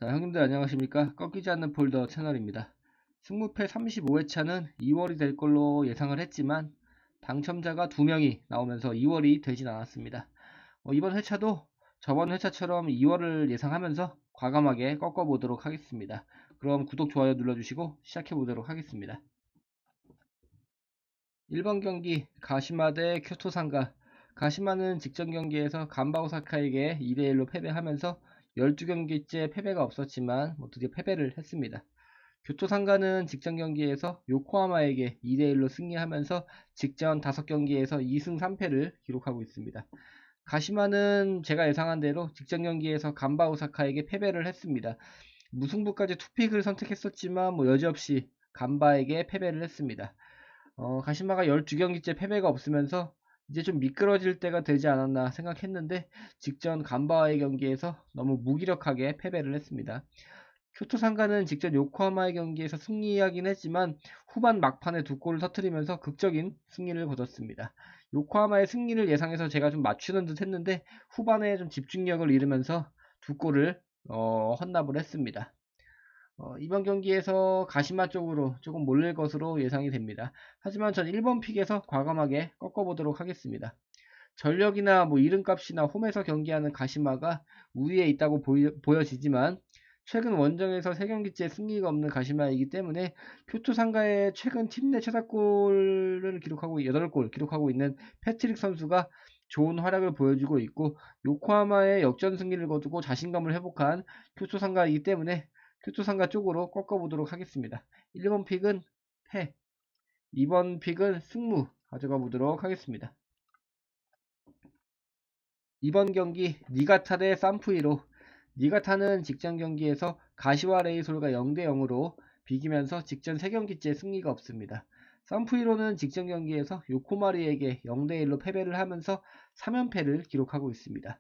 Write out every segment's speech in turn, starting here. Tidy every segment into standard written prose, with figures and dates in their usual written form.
자, 형님들 안녕하십니까? 꺾이지 않는 폴더 채널입니다. 승무패 35회차는 2월이 될 걸로 예상을 했지만 당첨자가 2명이 나오면서 2월이 되진 않았습니다. 이번 회차도 저번 회차처럼 2월을 예상하면서 과감하게 꺾어보도록 하겠습니다. 그럼 구독, 좋아요 눌러주시고 시작해보도록 하겠습니다. 1번 경기 가시마 대 쿄토상가. 가시마는 직전 경기에서 간바 오사카에게 2대1로 패배하면서 12경기째 패배가 없었지만 드디어 패배를 했습니다. 교토상가는 직전 경기에서 요코하마에게 2대1로 승리하면서 직전 5경기에서 2승 3패를 기록하고 있습니다. 가시마는 제가 예상한 대로 직전 경기에서 간바 오사카에게 패배를 했습니다. 무승부까지 투픽을 선택했었지만 여지없이 간바에게 패배를 했습니다. 가시마가 12경기째 패배가 없으면서 이제 좀 미끄러질 때가 되지 않았나 생각했는데 직전 간바와의 경기에서 너무 무기력하게 패배를 했습니다. 교토상가는 직전 요코하마의 경기에서 승리하긴 했지만 후반 막판에 2골을 터뜨리면서 극적인 승리를 거뒀습니다. 요코하마의 승리를 예상해서 제가 좀 맞추는 듯 했는데 후반에 좀 집중력을 잃으면서 2골을 헌납을 했습니다. 이번 경기에서 가시마 쪽으로 조금 몰릴 것으로 예상이 됩니다. 하지만 전 1번 픽에서 과감하게 꺾어보도록 하겠습니다. 전력이나 이름값이나 홈에서 경기하는 가시마가 우위에 있다고 보여지지만 최근 원정에서 3경기째 승리가 없는 가시마이기 때문에 교토상가의 최근 팀 내 최다골을 기록하고 8골 기록하고 있는 패트릭 선수가 좋은 활약을 보여주고 있고 요코하마의 역전 승리를 거두고 자신감을 회복한 교토상가이기 때문에 교토상가 쪽으로 꺾어보도록 하겠습니다. 1번 픽은 패, 2번 픽은 승무 가져가 보도록 하겠습니다. 이번 경기 니가타 대 산푸이로. 니가타는 직전 경기에서 가시와 레이솔가 0대0으로 비기면서 직전 3경기째 승리가 없습니다. 산푸이로는 직전 경기에서 요코마리에게 0대1로 패배를 하면서 3연패를 기록하고 있습니다.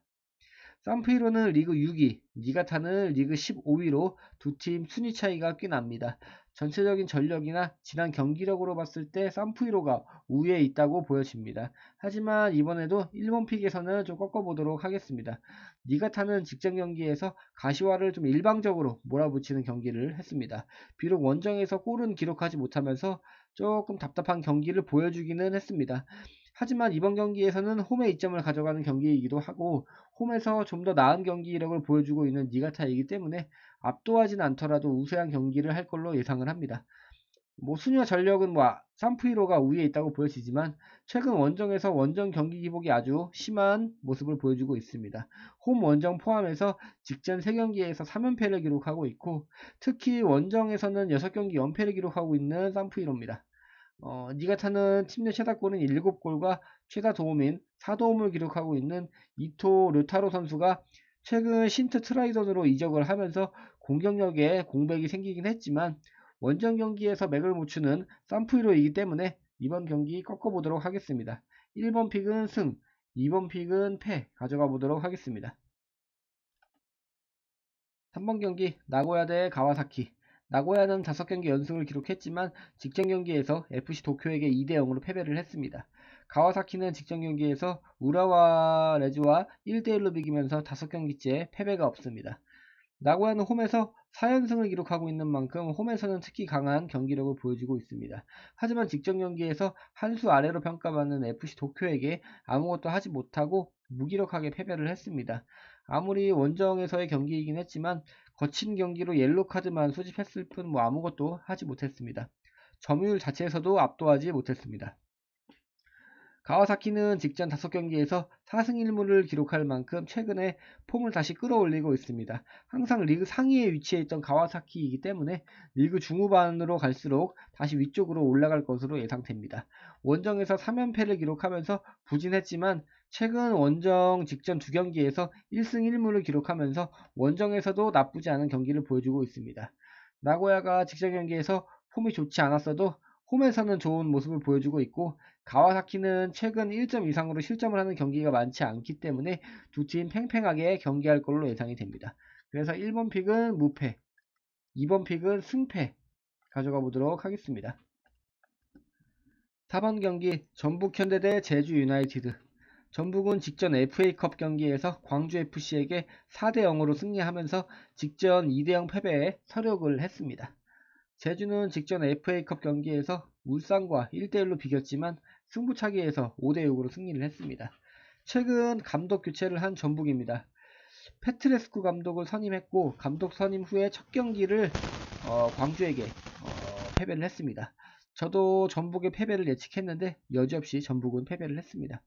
산푸이로는 리그 6위, 니가타는 리그 15위로 두 팀 순위 차이가 꽤 납니다. 전체적인 전력이나 지난 경기력으로 봤을 때 산푸이로가 우위에 있다고 보여집니다. 하지만 이번에도 1번 픽에서는 좀 꺾어보도록 하겠습니다. 니가타는 직전 경기에서 가시와를 좀 일방적으로 몰아붙이는 경기를 했습니다. 비록 원정에서 골은 기록하지 못하면서 조금 답답한 경기를 보여주기는 했습니다. 하지만 이번 경기에서는 홈에 이점을 가져가는 경기이기도 하고 홈에서 좀 더 나은 경기력을 보여주고 있는 니가타이기 때문에 압도하진 않더라도 우세한 경기를 할 걸로 예상을 합니다. 순위와 전력은 산푸이로가 우위에 있다고 보여지지만 최근 원정에서 원정 경기 기복이 아주 심한 모습을 보여주고 있습니다. 홈 원정 포함해서 직전 3경기에서 3연패를 기록하고 있고 특히 원정에서는 6경기 연패를 기록하고 있는 산푸이로입니다. 니가타는 팀 내 최다골은 7골과 최다 도움인 4도움을 기록하고 있는 이토 르타로 선수가 최근 신트 트라이던으로 이적을 하면서 공격력에 공백이 생기긴 했지만 원정 경기에서 맥을 못 추는 산푸이로이기 때문에 이번 경기 꺾어보도록 하겠습니다. 1번 픽은 승, 2번 픽은 패 가져가 보도록 하겠습니다. 3번 경기 나고야 대 가와사키. 나고야는 5경기 연승을 기록했지만 직전 경기에서 FC 도쿄에게 2대0으로 패배를 했습니다. 가와사키는 직전 경기에서 우라와 레즈와 1대1로 비기면서 5경기째 패배가 없습니다. 나고야는 홈에서 4연승을 기록하고 있는 만큼 홈에서는 특히 강한 경기력을 보여주고 있습니다. 하지만 직전 경기에서 한 수 아래로 평가받는 FC 도쿄에게 아무것도 하지 못하고 무기력하게 패배를 했습니다. 아무리 원정에서의 경기이긴 했지만 거친 경기로 옐로카드만 수집했을 뿐 아무것도 하지 못했습니다. 점유율 자체에서도 압도하지 못했습니다. 가와사키는 직전 5경기에서 4승 1무를 기록할 만큼 최근에 폼을 다시 끌어올리고 있습니다. 항상 리그 상위에 위치해 있던 가와사키이기 때문에 리그 중후반으로 갈수록 다시 위쪽으로 올라갈 것으로 예상됩니다. 원정에서 3연패를 기록하면서 부진했지만 최근 원정 직전 2경기에서 1승 1무를 기록하면서 원정에서도 나쁘지 않은 경기를 보여주고 있습니다. 나고야가 직전 경기에서 폼이 좋지 않았어도 홈에서는 좋은 모습을 보여주고 있고 가와사키는 최근 1점 이상으로 실점을 하는 경기가 많지 않기 때문에 두 팀 팽팽하게 경기할 걸로 예상이 됩니다. 그래서 1번 픽은 무패, 2번 픽은 승패 가져가 보도록 하겠습니다. 4번 경기 전북현대 대 제주 유나이티드. 전북은 직전 FA컵 경기에서 광주FC에게 4대 0으로 승리하면서 직전 2대 0 패배에 서력을 했습니다. 제주는 직전 FA컵 경기에서 울산과 1대 1로 비겼지만 승부차기에서 5대 6으로 승리를 했습니다. 최근 감독 교체를 한 전북입니다. 페트레스쿠 감독을 선임했고 감독 선임 후에 첫 경기를 광주에게 패배를 했습니다. 저도 전북의 패배를 예측했는데 여지없이 전북은 패배를 했습니다.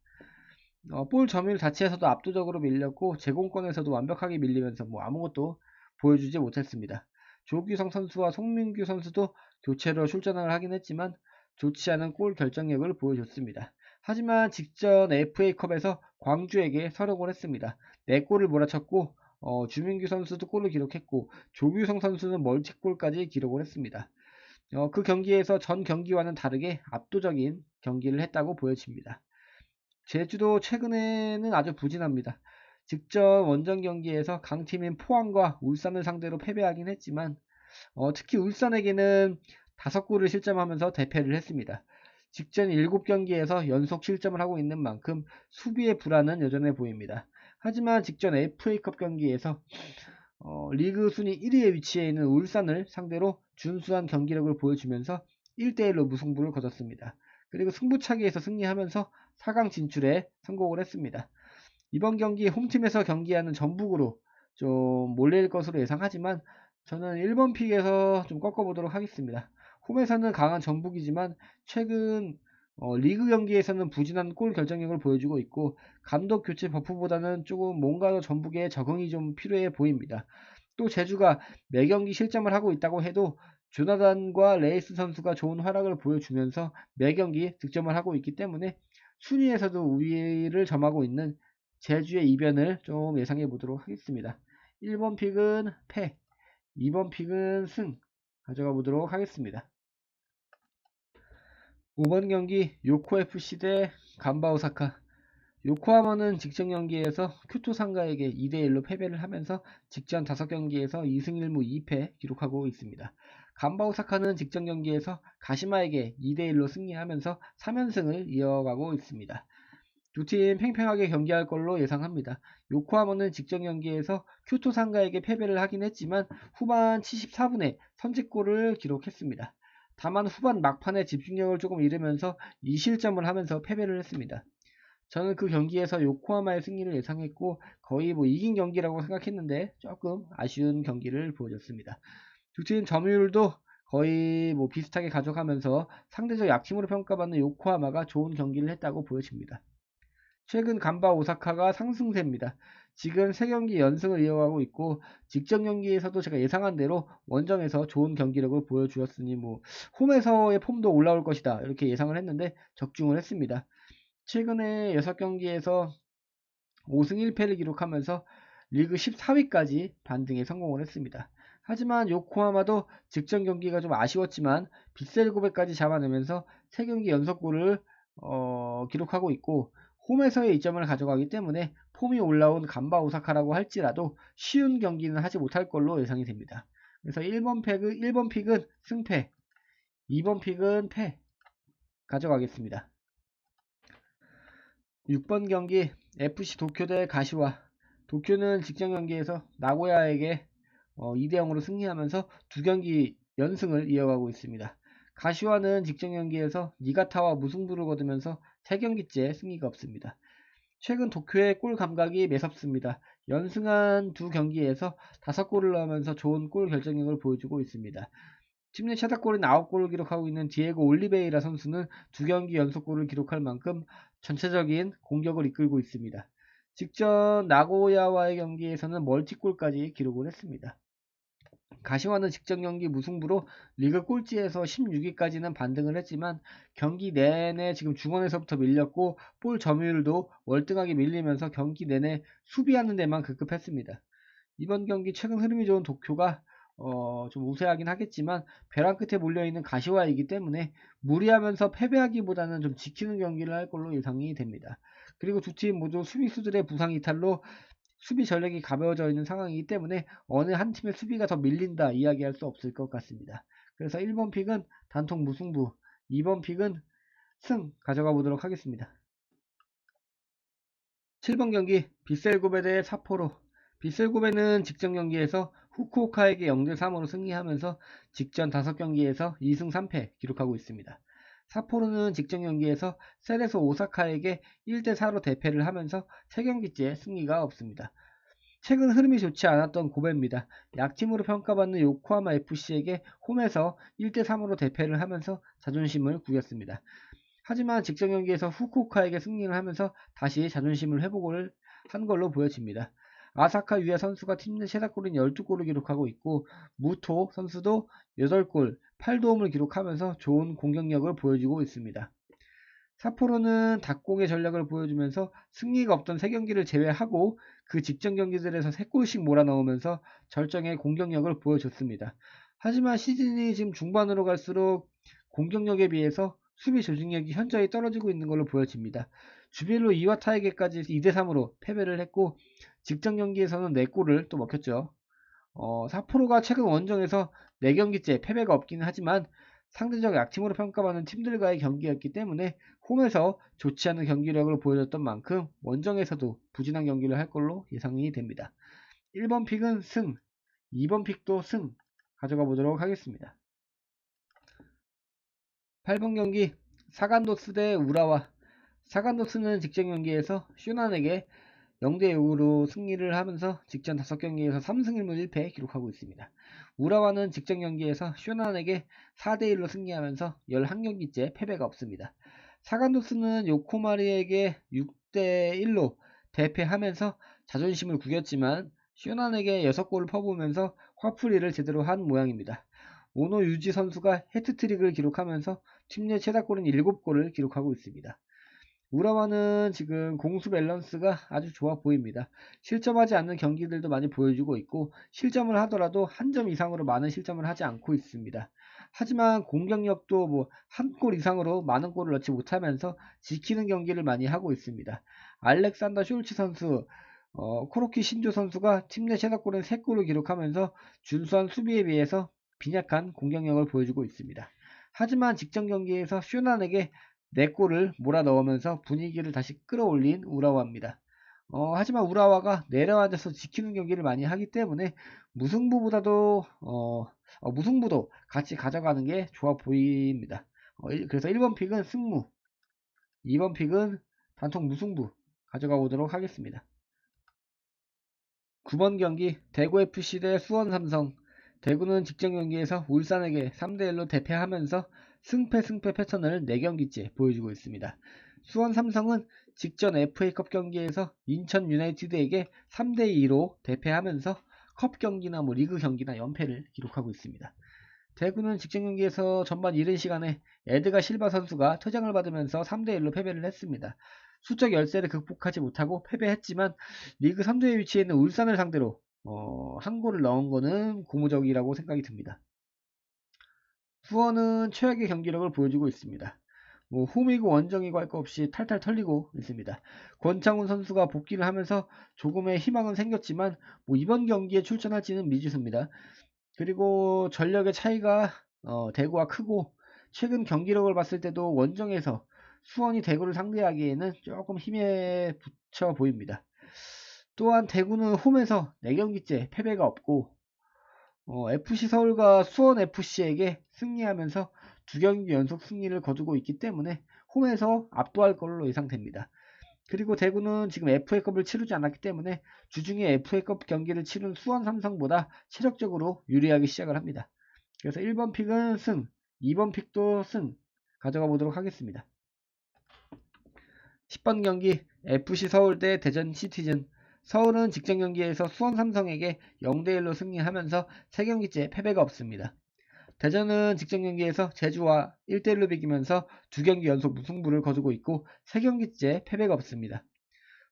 볼 점유율 자체에서도 압도적으로 밀렸고 제공권에서도 완벽하게 밀리면서 뭐 아무것도 보여주지 못했습니다. 조규성 선수와 송민규 선수도 교체로 출전을 하긴 했지만 좋지 않은 골 결정력을 보여줬습니다. 하지만 직전 FA컵에서 광주에게 서력을 했습니다. 4골을 몰아쳤고 주민규 선수도 골을 기록했고 조규성 선수는 멀티골까지 기록을 했습니다. 그 경기에서 전 경기와는 다르게 압도적인 경기를 했다고 보여집니다. 제주도 최근에는 아주 부진합니다. 직전 원정 경기에서 강팀인 포항과 울산을 상대로 패배하긴 했지만 특히 울산에게는 5골을 실점하면서 대패를 했습니다. 직전 7경기에서 연속 실점을 하고 있는 만큼 수비의 불안은 여전해 보입니다. 하지만 직전 FA컵 경기에서 리그 순위 1위에 위치해 있는 울산을 상대로 준수한 경기력을 보여주면서 1대1로 무승부를 거뒀습니다. 그리고 승부차기에서 승리하면서 4강 진출에 성공을 했습니다. 이번 경기 홈팀에서 경기하는 전북으로 좀 몰릴 것으로 예상하지만 저는 1번 픽에서 좀 꺾어보도록 하겠습니다. 홈에서는 강한 전북이지만 최근 리그 경기에서는 부진한 골 결정력을 보여주고 있고 감독 교체 버프보다는 조금 뭔가 더 전북에 적응이 좀 필요해 보입니다. 또 제주가 매경기 실점을 하고 있다고 해도 조나단과 레이스 선수가 좋은 활약을 보여주면서 매경기 득점을 하고 있기 때문에 순위에서도 우위를 점하고 있는 제주의 이변을 좀 예상해 보도록 하겠습니다. 1번 픽은 패, 2번 픽은 승 가져가 보도록 하겠습니다. 5번 경기 요코FC 대 간바오사카. 요코하마는 직전 경기에서 큐토 상가에게 2대1로 패배를 하면서 직전 5경기에서 2승 1무 2패 기록하고 있습니다. 간바오사카는 직전 경기에서 가시마에게 2대1로 승리하면서 3연승을 이어가고 있습니다. 두 팀 팽팽하게 경기할 걸로 예상합니다. 요코하마는 직전 경기에서 큐토 상가에게 패배를 하긴 했지만 후반 74분에 선제골을 기록했습니다. 다만 후반 막판에 집중력을 조금 잃으면서 2실점을 하면서 패배를 했습니다. 저는 그 경기에서 요코하마의 승리를 예상했고 거의 뭐 이긴 경기라고 생각했는데 조금 아쉬운 경기를 보여줬습니다. 두 팀 점유율도 거의 뭐 비슷하게 가져가면서 상대적 약팀으로 평가받는 요코하마가 좋은 경기를 했다고 보여집니다. 최근 간바 오사카가 상승세입니다. 지금 3경기 연승을 이어가고 있고 직전 경기에서도 제가 예상한 대로 원정에서 좋은 경기력을 보여주었으니 뭐 홈에서의 폼도 올라올 것이다 이렇게 예상을 했는데 적중을 했습니다. 최근에 6경기에서 5승 1패를 기록하면서 리그 14위까지 반등에 성공을 했습니다. 하지만 요코하마도 직전 경기가 좀 아쉬웠지만 빗셀 고백까지 잡아내면서 3경기 연속골을 기록하고 있고 홈에서의 이점을 가져가기 때문에 폼이 올라온 간바 오사카라고 할지라도 쉬운 경기는 하지 못할 걸로 예상이 됩니다. 그래서 1번 픽은 승패, 2번 픽은 패 가져가겠습니다. 6번 경기 FC 도쿄 대 가시와. 도쿄는 직전 경기에서 나고야에게 2대 0으로 승리하면서 2경기 연승을 이어가고 있습니다. 가시와는 직전 경기에서 니가타와 무승부를 거두면서 3경기째 승리가 없습니다. 최근 도쿄의 골 감각이 매섭습니다. 연승한 2경기에서 5골을 넣으면서 좋은 골 결정력을 보여주고 있습니다. 팀 내 최다골인 9골을 기록하고 있는 디에고 올리베이라 선수는 2경기 연속골을 기록할 만큼 전체적인 공격을 이끌고 있습니다. 직전 나고야와의 경기에서는 멀티골까지 기록을 했습니다. 가시와는 직전 경기 무승부로 리그 꼴찌에서 16위까지는 반등을 했지만 경기 내내 지금 중원에서부터 밀렸고 볼 점유율도 월등하게 밀리면서 경기 내내 수비하는 데만 급급했습니다. 이번 경기 최근 흐름이 좋은 도쿄가 좀 우세하긴 하겠지만 벼랑 끝에 몰려있는 가시화이기 때문에 무리하면서 패배하기보다는 좀 지키는 경기를 할 걸로 예상이 됩니다. 그리고 두 팀 모두 수비수들의 부상 이탈로 수비 전력이 가벼워져 있는 상황이기 때문에 어느 한 팀의 수비가 더 밀린다 이야기할 수 없을 것 같습니다. 그래서 1번 픽은 단통 무승부, 2번 픽은 승 가져가 보도록 하겠습니다. 7번 경기 빗셀고베 대 사포로. 빗셀고베는 직전 경기에서 후쿠오카에게 0대3으로 승리하면서 직전 5경기에서 2승 3패 기록하고 있습니다. 사포로는 직전 경기에서 세레소 오사카에게 1대4로 대패를 하면서 3경기째 승리가 없습니다. 최근 흐름이 좋지 않았던 고베입니다. 약팀으로 평가받는 요코하마 FC에게 홈에서 1대3으로 대패를 하면서 자존심을 구겼습니다. 하지만 직전 경기에서 후쿠오카에게 승리를 하면서 다시 자존심을 회복을 한 걸로 보여집니다. 아사카 유야 선수가 팀 내 최다골인 12골을 기록하고 있고 무토 선수도 8골, 8도움을 기록하면서 좋은 공격력을 보여주고 있습니다. 사포로는 닭공의 전략을 보여주면서 승리가 없던 3경기를 제외하고 그 직전 경기들에서 3골씩 몰아넣으면서 절정의 공격력을 보여줬습니다. 하지만 시즌이 지금 중반으로 갈수록 공격력에 비해서 수비 조직력이 현저히 떨어지고 있는 걸로 보여집니다. 주빌로 이와타에게까지 2대3으로 패배를 했고 직전 경기에서는 4골을 또 먹혔죠. 사포로가 최근 원정에서 4경기째 패배가 없기는 하지만 상대적 약팀으로 평가받는 팀들과의 경기였기 때문에 홈에서 좋지 않은 경기력을 보여줬던 만큼 원정에서도 부진한 경기를 할 걸로 예상이 됩니다. 1번 픽은 승, 2번 픽도 승 가져가 보도록 하겠습니다. 8번 경기 사간도스 대 우라와. 사간도스는 직전 경기에서 슈난에게 0대6으로 승리를 하면서 직전 5경기에서 3승 1무 1패 기록하고 있습니다. 우라와는 직전 경기에서 슈난에게 4대1로 승리하면서 11경기째 패배가 없습니다. 사간도스는 요코마리에게 6대1로 대패하면서 자존심을 구겼지만 슈난에게 6골을 퍼부으면서 화풀이를 제대로 한 모양입니다. 오노 유지 선수가 해트트릭을 기록하면서 팀 내 최다골인 7골을 기록하고 있습니다. 우라와는 지금 공수 밸런스가 아주 좋아 보입니다. 실점하지 않는 경기들도 많이 보여주고 있고 실점을 하더라도 한 점 이상으로 많은 실점을 하지 않고 있습니다. 하지만 공격력도 뭐 한 골 이상으로 많은 골을 넣지 못하면서 지키는 경기를 많이 하고 있습니다. 알렉산더 숄츠 선수, 코로키 신조 선수가 팀 내 최다골인 3골을 기록하면서 준수한 수비에 비해서 빈약한 공격력을 보여주고 있습니다. 하지만 직전 경기에서 슈난에게 4골을 몰아넣으면서 분위기를 다시 끌어올린 우라와입니다. 하지만 우라와가 내려앉아서 지키는 경기를 많이 하기 때문에 무승부보다도 무승부도 같이 가져가는 게 좋아 보입니다. 그래서 1번 픽은 승무, 2번 픽은 단통 무승부 가져가 보도록 하겠습니다. 9번 경기 대구FC 대 수원삼성. 대구는 직전 경기에서 울산에게 3대1로 대패하면서 승패 패턴을 4경기째 보여주고 있습니다. 수원 삼성은 직전 FA컵 경기에서 인천 유나이티드에게 3대2로 대패하면서 컵 경기나 리그 경기나 연패를 기록하고 있습니다. 대구는 직전 경기에서 전반 이른 시간에 에드가 실바 선수가 퇴장을 받으면서 3대1로 패배를 했습니다. 수적 열세를 극복하지 못하고 패배했지만 리그 선두에 위치해 있는 울산을 상대로 한 골을 넣은 거는 고무적이라고 생각이 듭니다. 수원은 최악의 경기력을 보여주고 있습니다. 홈이고 원정이고 할 것 없이 탈탈 털리고 있습니다. 권창훈 선수가 복귀를 하면서 조금의 희망은 생겼지만 이번 경기에 출전할지는 미지수입니다. 그리고 전력의 차이가 대구와 크고 최근 경기력을 봤을 때도 원정에서 수원이 대구를 상대하기에는 조금 힘에 붙여 보입니다. 또한 대구는 홈에서 4경기째 패배가 없고 FC 서울과 수원 FC에게 승리하면서 2경기 연속 승리를 거두고 있기 때문에 홈에서 압도할 걸로 예상됩니다. 그리고 대구는 지금 FA컵을 치르지 않았기 때문에 주중에 FA컵 경기를 치른 수원 삼성보다 체력적으로 유리하게 시작을 합니다. 그래서 1번 픽은 승, 2번 픽도 승 가져가 보도록 하겠습니다. 10번 경기 FC 서울 대 대전 시티즌. 서울은 직전 경기에서 수원 삼성에게 0대1로 승리하면서 3경기째 패배가 없습니다. 대전은 직전 경기에서 제주와 1대1로 비기면서 2경기 연속 무승부를 거두고 있고 3경기째 패배가 없습니다.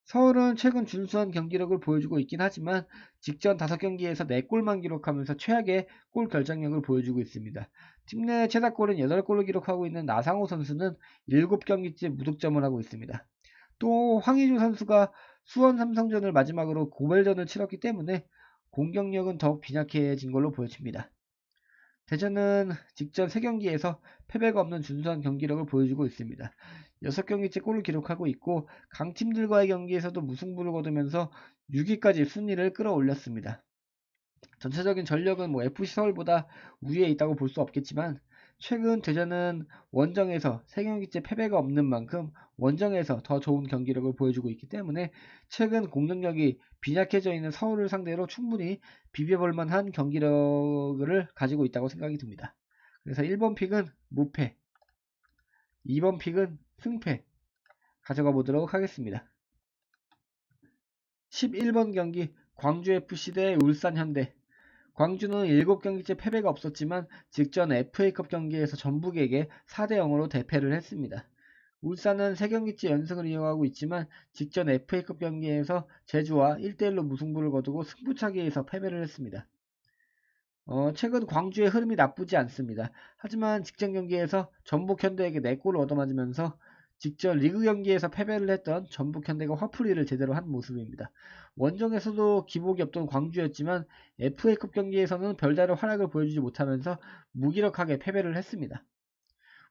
서울은 최근 준수한 경기력을 보여주고 있긴 하지만 직전 5경기에서 4골만 기록하면서 최악의 골 결정력을 보여주고 있습니다. 팀 내 최다골은 8골을 기록하고 있는 나상호 선수는 7경기째 무득점을 하고 있습니다. 또 황의조 선수가 수원 삼성전을 마지막으로 고별전을 치렀기 때문에 공격력은 더욱 빈약해진 걸로 보여집니다. 대전은 직전 3경기에서 패배가 없는 준수한 경기력을 보여주고 있습니다. 6경기째 골을 기록하고 있고 강팀들과의 경기에서도 무승부를 거두면서 6위까지 순위를 끌어올렸습니다. 전체적인 전력은 FC 서울보다 우위에 있다고 볼 수 없겠지만 최근 대전은 원정에서 3경기째 패배가 없는 만큼 원정에서 더 좋은 경기력을 보여주고 있기 때문에 최근 공격력이 빈약해져 있는 서울을 상대로 충분히 비벼볼 만한 경기력을 가지고 있다고 생각이 듭니다. 그래서 1번 픽은 무패, 2번 픽은 승패 가져가 보도록 하겠습니다. 11번 경기 광주FC 대 울산현대. 광주는 7경기째 패배가 없었지만 직전 FA컵 경기에서 전북에게 4대0으로 대패를 했습니다. 울산은 3경기째 연승을 이어가고 있지만 직전 FA컵 경기에서 제주와 1대1로 무승부를 거두고 승부차기에서 패배를 했습니다. 최근 광주의 흐름이 나쁘지 않습니다. 하지만 직전 경기에서 전북 현대에게 4골을 얻어맞으면서 직전 리그 경기에서 패배를 했던 전북 현대가 화풀이를 제대로 한 모습입니다. 원정에서도 기복이 없던 광주였지만 FA컵 경기에서는 별다른 활약을 보여주지 못하면서 무기력하게 패배를 했습니다.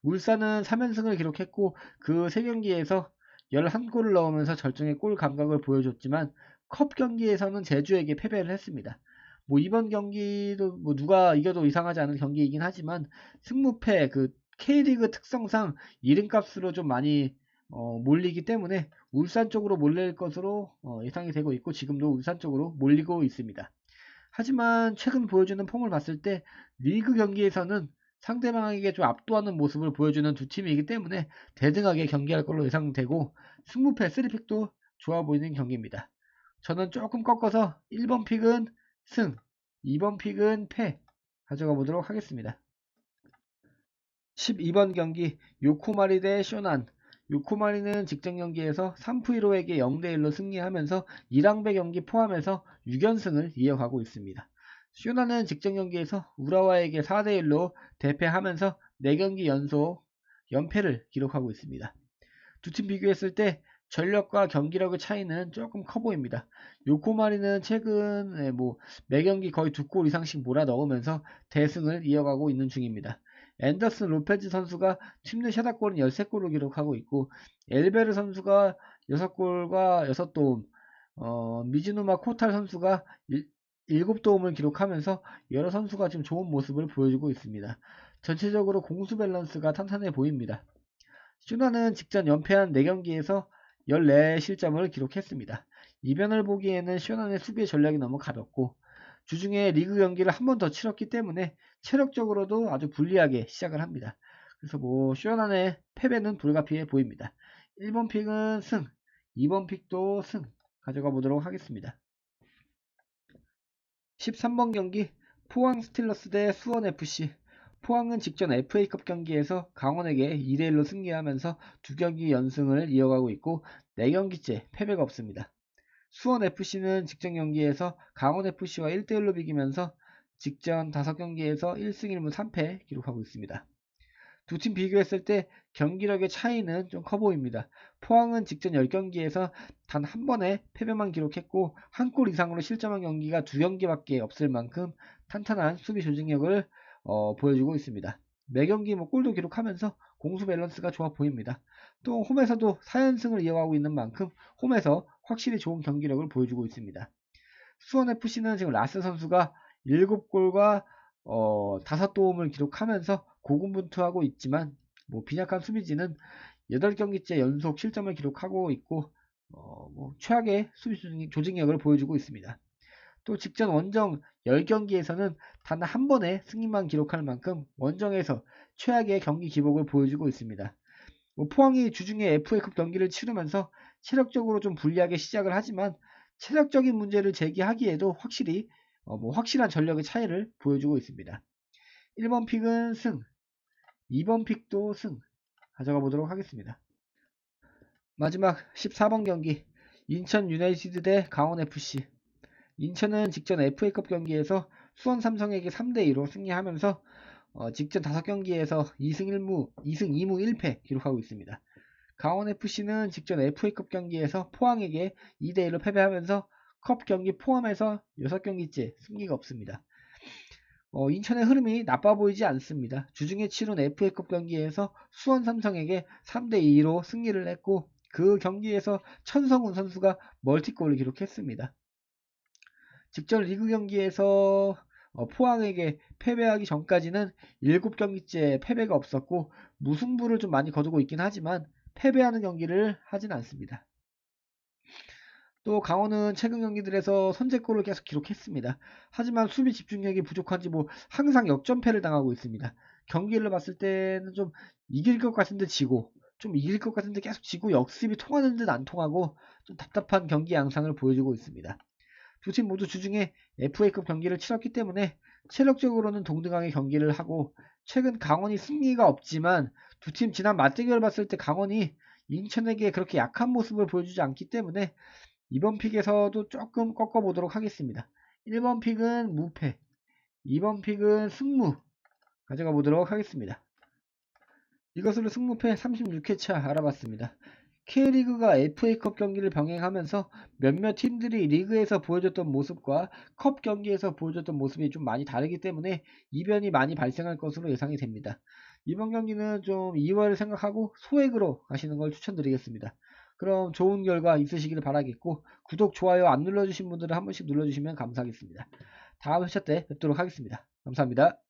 울산은 3연승을 기록했고 그 3경기에서 11골을 넣으면서 절정의 골 감각을 보여줬지만 컵 경기에서는 제주에게 패배를 했습니다. 이번 경기도 누가 이겨도 이상하지 않은 경기이긴 하지만 승무패 그 K리그 특성상 이름값으로 좀 많이 몰리기 때문에 울산 쪽으로 몰릴 것으로 예상이 되고 있고 지금도 울산 쪽으로 몰리고 있습니다. 하지만 최근 보여주는 폼을 봤을 때 리그 경기에서는 상대방에게 좀 압도하는 모습을 보여주는 두 팀이기 때문에 대등하게 경기할 걸로 예상되고 승무패 3픽도 좋아 보이는 경기입니다. 저는 조금 꺾어서 1번 픽은 승, 2번 픽은 패 가져가 보도록 하겠습니다. 12번 경기 요코마리 대 쇼난. 요코마리는 직전 경기에서 3푸이로에게 0대1로 승리하면서 1항배 경기 포함해서 6연승을 이어가고 있습니다. 쇼난은 직전 경기에서 우라와에게 4대1로 대패하면서 4경기 연속 연패를 기록하고 있습니다. 두 팀 비교했을 때 전력과 경기력의 차이는 조금 커 보입니다. 요코마리는 최근 매경기 거의 2골 이상씩 몰아 넣으면서 대승을 이어가고 있는 중입니다. 앤더슨 로페즈 선수가 팀 내 샷골은 13골을 기록하고 있고 엘베르 선수가 6골과 6도움, 미즈누마 코탈 선수가 7도움을 기록하면서 여러 선수가 지금 좋은 모습을 보여주고 있습니다. 전체적으로 공수 밸런스가 탄탄해 보입니다. 슈나는 직전 연패한 4경기에서 14실점을 기록했습니다. 이변을 보기에는 슈나의 수비의 전략이 너무 가볍고 주중에 리그 경기를 한 번 더 치렀기 때문에 체력적으로도 아주 불리하게 시작을 합니다. 그래서 슈나의 패배는 불가피해 보입니다. 1번 픽은 승, 2번 픽도 승 가져가 보도록 하겠습니다. 13번 경기 포항 스틸러스 대 수원FC. 포항은 직전 FA컵 경기에서 강원에게 2대1로 승리하면서 2경기 연승을 이어가고 있고 4경기째 패배가 없습니다. 수원FC는 직전 경기에서 강원FC와 1대1로 비기면서 직전 5경기에서 1승 1무 3패 기록하고 있습니다. 두 팀 비교했을 때 경기력의 차이는 좀 커 보입니다. 포항은 직전 10경기에서 단 한 번의 패배만 기록했고 한 골 이상으로 실점한 경기가 2경기밖에 없을 만큼 탄탄한 수비 조직력을 보여주고 있습니다. 매경기 골도 기록하면서 공수 밸런스가 좋아 보입니다. 또 홈에서도 4연승을 이어가고 있는 만큼 홈에서 확실히 좋은 경기력을 보여주고 있습니다. 수원FC는 지금 라스 선수가 7골과 5도움을 기록하면서 고군분투하고 있지만 빈약한 수비진은 8경기째 연속 실점을 기록하고 있고 최악의 수비 조직력을 보여주고 있습니다. 또 직전 원정 10경기에서는 단 한 번의 승리만 기록할 만큼 원정에서 최악의 경기 기복을 보여주고 있습니다. 포항이 주중에 FA컵 경기를 치르면서 체력적으로 좀 불리하게 시작을 하지만 체력적인 문제를 제기하기에도 확실히 확실한 전력의 차이를 보여주고 있습니다. 1번 픽은 승, 2번 픽도 승 가져가 보도록 하겠습니다. 마지막 14번 경기 인천 유나이티드 대 강원FC. 인천은 직전 FA컵 경기에서 수원 삼성에게 3대2로 승리하면서 직전 5경기에서 2승 2무 1패 기록하고 있습니다. 강원FC는 직전 FA컵 경기에서 포항에게 2대1로 패배하면서 컵 경기 포함해서 6경기째 승리가 없습니다. 인천의 흐름이 나빠 보이지 않습니다. 주중에 치룬 FA컵 경기에서 수원 삼성에게 3대2로 승리를 했고 그 경기에서 천성훈 선수가 멀티골을 기록했습니다. 직전 리그 경기에서 포항에게 패배하기 전까지는 7경기째 패배가 없었고 무승부를 좀 많이 거두고 있긴 하지만 패배하는 경기를 하진 않습니다. 또 강원은 최근 경기들에서 선제골을 계속 기록했습니다. 하지만 수비 집중력이 부족한지 항상 역전패를 당하고 있습니다. 경기를 봤을 때는 좀 이길 것 같은데 지고 좀 이길 것 같은데 계속 지고 역습이 통하는 듯 안 통하고 좀 답답한 경기 양상을 보여주고 있습니다. 두 팀 모두 주중에 FA컵 경기를 치렀기 때문에 체력적으로는 동등하게 경기를 하고 최근 강원이 승리가 없지만 두 팀 지난 맞대결을 봤을 때 강원이 인천에게 그렇게 약한 모습을 보여주지 않기 때문에 이번 픽에서도 조금 꺾어보도록 하겠습니다. 1번 픽은 무패, 2번 픽은 승무 가져가 보도록 하겠습니다. 이것으로 승무패 36회차 알아봤습니다. K리그가 FA컵 경기를 병행하면서 몇몇 팀들이 리그에서 보여줬던 모습과 컵 경기에서 보여줬던 모습이 좀 많이 다르기 때문에 이변이 많이 발생할 것으로 예상이 됩니다. 이번 경기는 좀 2월을 생각하고 소액으로 가시는 걸 추천드리겠습니다. 그럼 좋은 결과 있으시기를 바라겠고 구독, 좋아요 안 눌러주신 분들은 한 번씩 눌러주시면 감사하겠습니다. 다음 회차 때 뵙도록 하겠습니다. 감사합니다.